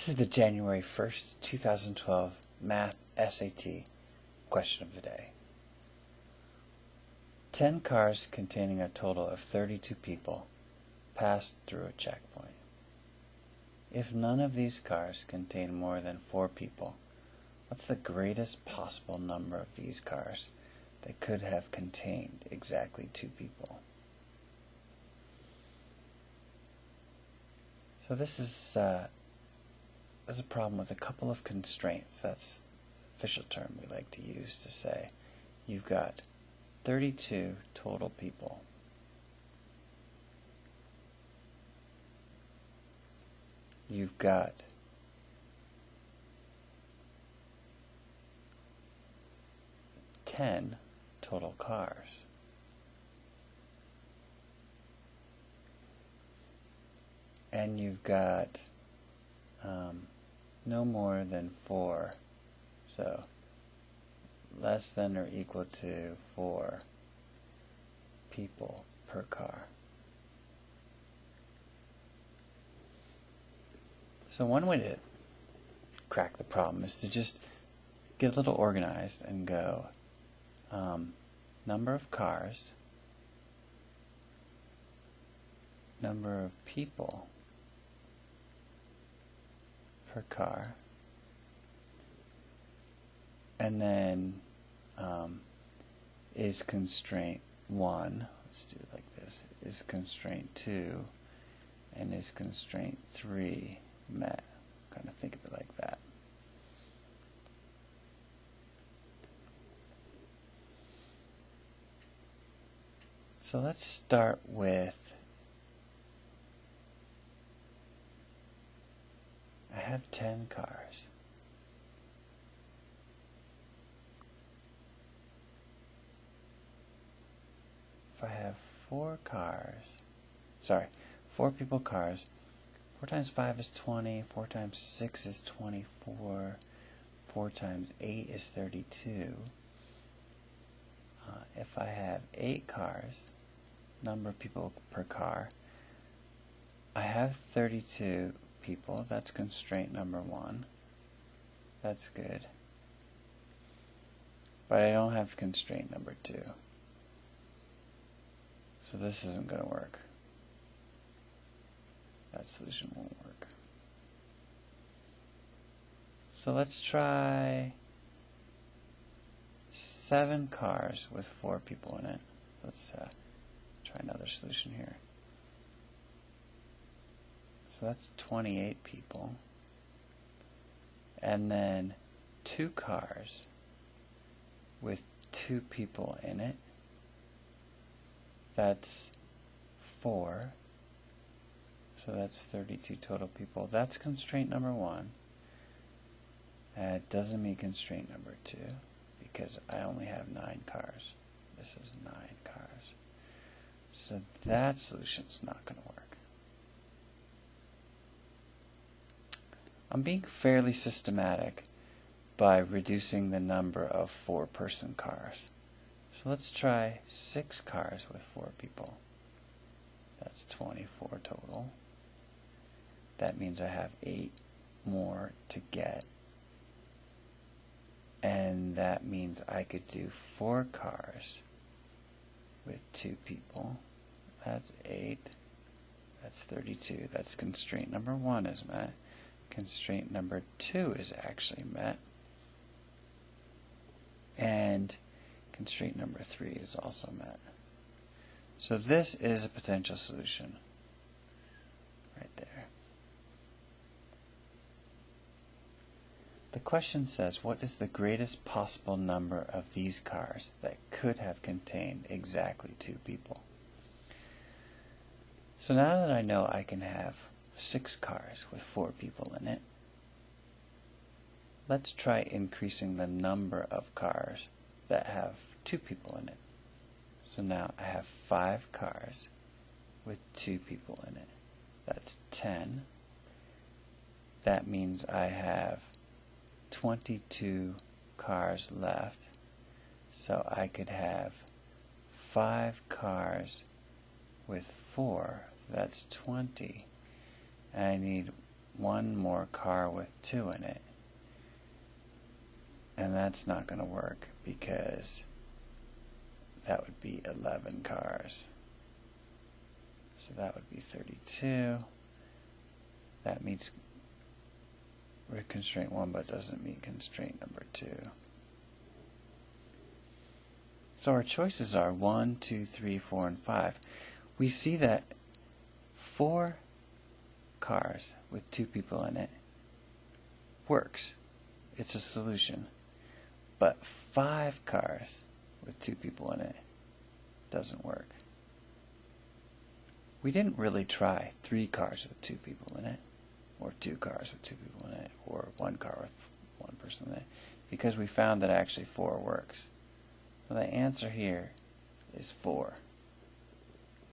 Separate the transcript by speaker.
Speaker 1: This is the January 1st, 2012 Math SAT question of the day. 10 cars containing a total of 32 people passed through a checkpoint. If none of these cars contain more than 4 people, what's the greatest possible number of these cars that could have contained exactly 2 people? So this is a problem with a couple of constraints. That's the official term we like to use to say you've got 32 total people. You've got 10 total cars. And you've got no more than 4, so less than or equal to 4 people per car. So one way to crack the problem is to just get a little organized and go number of cars, number of people per car, and then is constraint 1, let's do it like this, is constraint 2, and is constraint 3 met? Kind of think of it like that. So let's start with, I have 10 cars. If I have 4 people cars, 4 times 5 is 20, 4 times 6 is 24, 4 times 8 is 32. If I have 8 cars, number of people per car, I have 32 people. That's constraint number 1. That's good. But I don't have constraint number 2. So this isn't going to work. That solution won't work. So let's try 7 cars with 4 people in it. Let's try another solution here. So that's 28 people. And then 2 cars with 2 people in it. That's 4. So that's 32 total people. That's constraint number 1. It doesn't meet constraint number 2 because I only have 9 cars. This is 9 cars. So that solution's not going to work. I'm being fairly systematic by reducing the number of 4-person cars. So let's try 6 cars with 4 people. That's 24 total. That means I have 8 more to get. And that means I could do 4 cars with 2 people. That's 8. That's 32. That's constraint number 1 is met. Constraint number 2 is actually met. And constraint number 3 is also met. So this is a potential solution right there. The question says, what is the greatest possible number of these cars that could have contained exactly 2 people? So now that I know I can have 6 cars with 4 people in it, let's try increasing the number of cars that have 2 people in it. So now I have 5 cars with 2 people in it. That's 10. That means I have 22 cars left. So I could have 5 cars with 4. That's 20. And I need one more car with 2 in it. And that's not going to work because that would be 11 cars. So that would be 32. That meets constraint 1 but doesn't meet constraint number 2. So our choices are 1, 2, 3, 4, and 5. We see that 4 cars with 2 people in it works. It's a solution. But 5 cars with 2 people in it doesn't work. We didn't really try 3 cars with 2 people in it, or 2 cars with 2 people in it, or 1 car with 1 person in it, because we found that actually 4 works. So the answer here is 4.